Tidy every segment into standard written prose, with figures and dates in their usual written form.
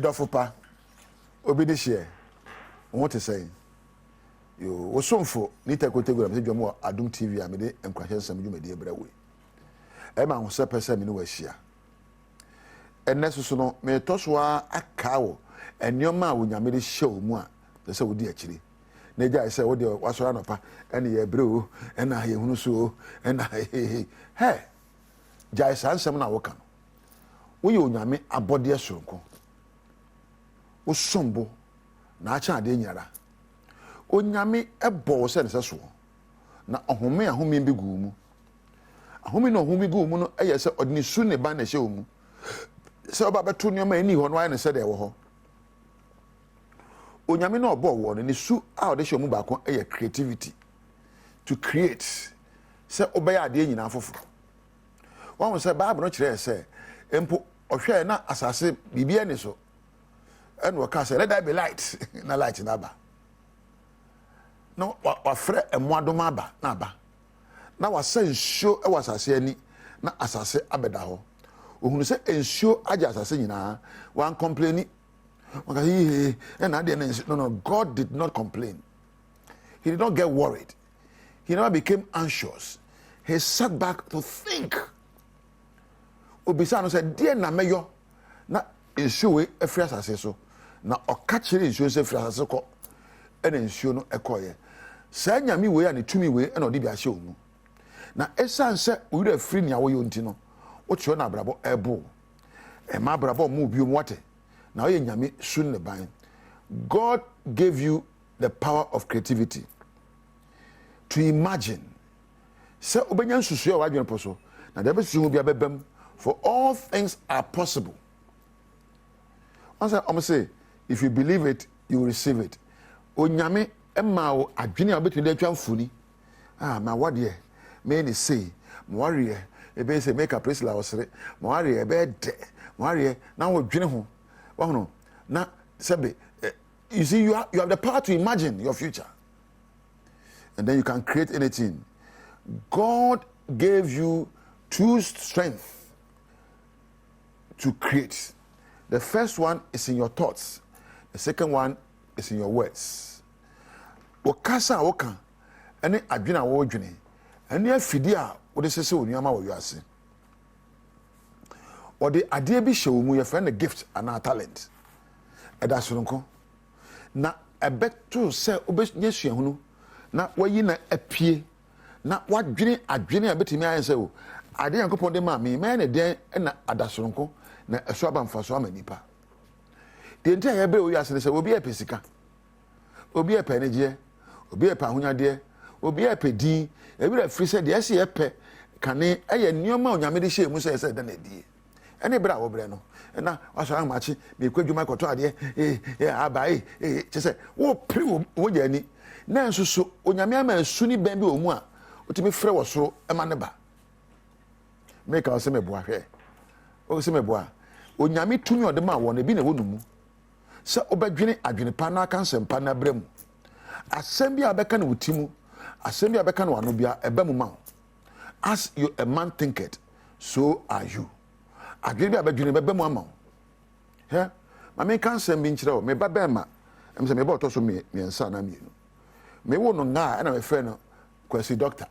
dofupa obi de share what to say yo wo somfo ni tekotego na dwom Adom TV a me de Nkuranhyensem dwumadi ebrawe e ma ho se pese me no wa hia enneso so no me toso akawo enioma a wonyame de hye o mu a se wo di akire na gya se wo de wasora no pa ene ye bre o ena ye hunu so ena he gya sansem na wo ka no wo ye onyame abode soronko wo sombo na acha ade nyara onyame ebo se ne so na ohome ahome bi gu mu ahome no ohome gu mu no eye se odni su ne ba na hye o mu se oba beto nyoma eni ho no aye ne se de wo ho onyame no obo wo no ne su a ode hye o mu ba ko eye creativity to create se obeya ade nyina afofo won se bible no kire se empo ohwe na asase bibia ne so eno ka se let there be light na light na ba no wa frɛ emuadom aba na aba na wa se nsuo e wasase ani na asase abeda ho ohunu se nsuo agya asase nyina wan complain waka he na de no God did not complain. He did not get worried. He never became anxious. He sat back to think. Obisa no said dear na meyo na nsuo we afri asase so na okachire nsuo se afri asase ko ene nsuo no ekoye sa nyame we ya ne tumi we ene odi bi ahye omu na esan se owura afri nia wo yonti no wo kyo na abrabo ebo e ma abrabo mu bi omu wate na wo ye nyame sun ne ban. God gave you the power of creativity to imagine se obenya nsusu e wa adwene poso na de be susu bi abebam for all things are possible. I'm say if you believe it you will receive it. Onyame emma wo adwene a betumi de atwa mfuni ma wade me ni say mo ware e be say make a place la osere mo ware e be de mo ware na wo dwene ho wo no na sebe you see you have the power to imagine your future and then you can create anything. God gave you two strengths to create. The first one is in your thoughts. The second one is in your words. Wakasa waka ene adwena wo dwene ene afidi a wo de sese onuama wo wiase wo de ade bi hye wo mu ye friend a gift and a talent eda soronko na ebeto se obenya suahunu na wayi na apie na wadwene adwene a betimi ayense wo ade yankopon de ma me ne den na adasoronko na eso abamfa so amanipa de ntia ye be o wiase ne se obi epesika obi epeneje obi epa hunyade obi epedin ebira firi se de ese epe kane eye nioma onyame de hye mu se se da na die ene bra wo bre no na waso amachi me kwadwuma koto ade abai chese wo pri wo jani na nsuso onyame ama asuni ban bi omu a otimi frɛ wo soro ema ne ba me ka se meboa hwe o se meboa onyame tumi odema wo na bi na wonumu se obadwene adwene pa na aka nsem pa na brem asem bi abeka na wutimu asem bi abeka na wano bia eba mu ma as you a man thinketh so are you adwene bi abadwene beba mu ama he ma me kan nsem bi nkyerɛ wo me ba ba ma em se me ba otoso me nsa na mienu me wo no nga na me frɛ no kwasi doctor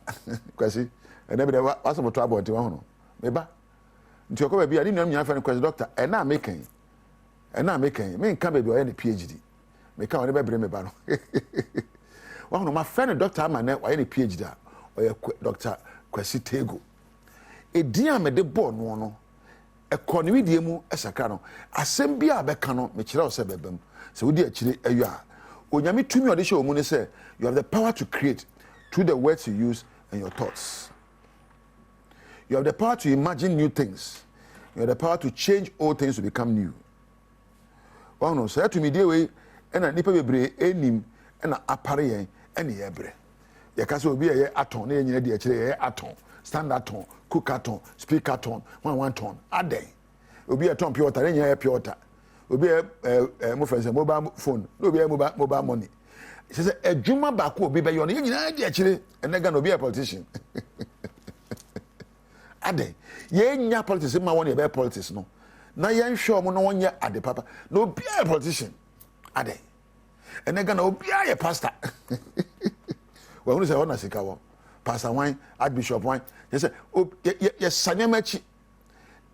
kwasi ene bi de waso moto abonti wa hono me ba nti okoba bi ani nyam frɛ no kwasi doctor ena mekan me nka ba bi o ye ne PhD me ka woni be bre me ba no wa hono ma frɛ no doctor ama na wa ye ne PhD a o ye doctor kwasi tego edin a me de bo no ekɔ ne widie mu esaka no asɛm bi a bɛka no me kyerɛ wo sɛ bɛbam sɛ wodi akyire ayu a onyame tumi ɔde hyɛ wo mu ne sɛ you have the power to create through the words you use and your thoughts. You have the power to imagine new things. You have the power to change old things to become new. Well, no, sɛ to me die we ɛna nipa bebree enim ɛna apare yɛn ɛna yɛbrɛ yɛka sɛ obi yɛ aton na yɛnyina de akyire yɛ aton standard ton cook aton speaker ton one ton aden obi yɛ ton pure water na yɛ pure water obi yɛ mo friends mobile phone na obi yɛ mobile money sɛ adwuma ba ko obi bɛ yɔ no yɛnyina de akyire ɛna ga no obi yɛ politician aden yɛnya politics ma wɔn yɛ bɛ politics no na yen hwe mo no wonye ade papa na obi a politician ade ene ga na obi a pastor we wonu say wona sika wo pastor wan archbishop wan yes ye sanyamachi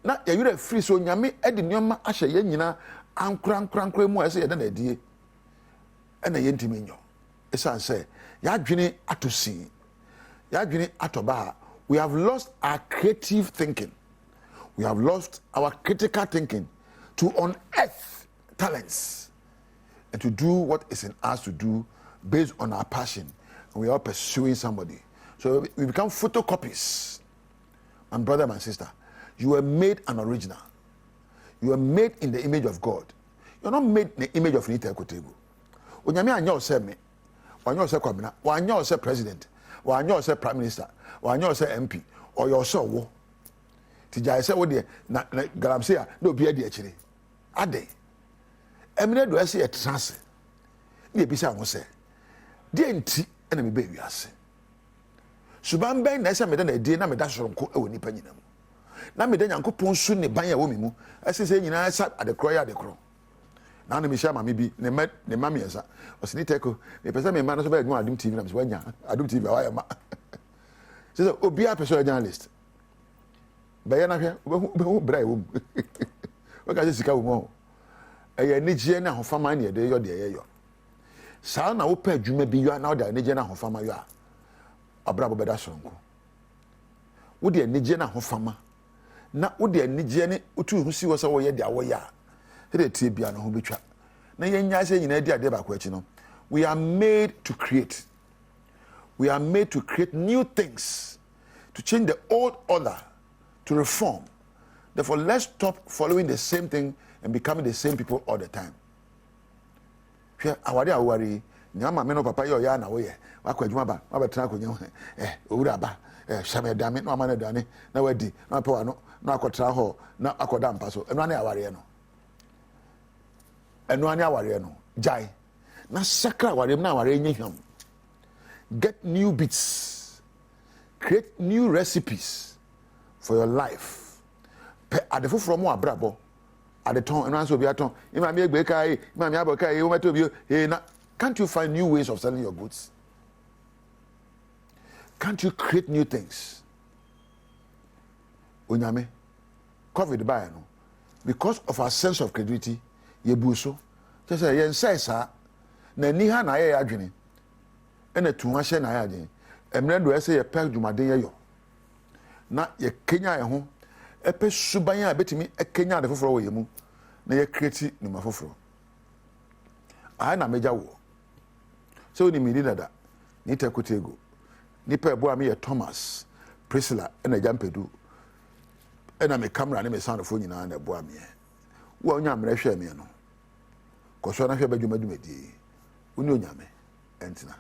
na ye yure free so nyame e de nyoma ahye ye nyina ankran mu ese ye da na die ena ye ntimi nyo esan say ya dwene atosi ya dwene atoba. We have lost our creative thinking. We have lost our critical thinking to unearth talents and to do what is in us to do based on our passion. And we are pursuing somebody. So we become photocopies. My brother, my sister, you were made an original. You were made in the image of God. You're not made in the image of Nita Kotego. When you say me, when you say Kwabena, when you say president, when you say prime minister, when you say MP, or you say wo. Tija say wo de na galamse no bia de akire. Ade. Emine do say e trance. Na ebisa wo say. De enti na me ba wiase. Suban ben na say me da na die na me da soronko e woni panyina mu. Na me da Nyankopon su ne ban ya wo mi mu. Asese nyina sa adekro ya adekro. Na na me sha mama bi ne mama yesa. Osini teko. Me pesa me ma no so ba adwuma Adom TV na me so wanya. Adom TV wa ya ma. So obi a person journalist. Be na hwe be brai wo. We ka sika wo mo. Eye nigye na hofama na de yo de ye yo. Sa na wo pa adwuma bi yo na wo de nigye na hofama yo a. Abrabo beda sonko. Wo de nigye na hofama. Na wo de nigye ne otu husi wo se wo ye de awo ya. He tie bia no ho betwa. Na ye nya se nyina di ade ba ko achi no. We are made to create. We are made to create new things, to change the old order, to reform. Therefore, let's stop following the same thing and becoming the same people all the time. Awari awari, nyama meno papa yo ya na wo ye. Wa kwadwuma ba, wa betra konye owura ba, shame dame no amane dane, na wadi, na pa wano, na akotra ho, na akoda mpa so. Eno ane awari no. Eno ane awari no. Jai. Na sakra awari na awari nye hwam. Get new beats. Create new recipes for your life. Adefo from mo abrabo. At the ton and answer be at ton. Ima mi egbe kai, ima mi abo kai, o meto bi e na. Can't you find new ways of selling your goods? Can't you create new things? Onyame. COVID by no. Because of our sense of creativity, ye buso. Just say yen say sa na ni ha na ye adwene. Ena tuwa hye na ya den emre do ese ye pek dwumaden ye yo na ye kenya ye ho epe suban a betimi ekenya de foforo wo ye mu na ye create numa foforo aha na meja wo so ni mi dada ni takotego ni pe bo am ye Thomas Priscilla ena jampedu ena me camera ne me sound fo nyina na bo am ye wo onya mre hwe me no ko so na hwe badwumadwumadi uni onyame entina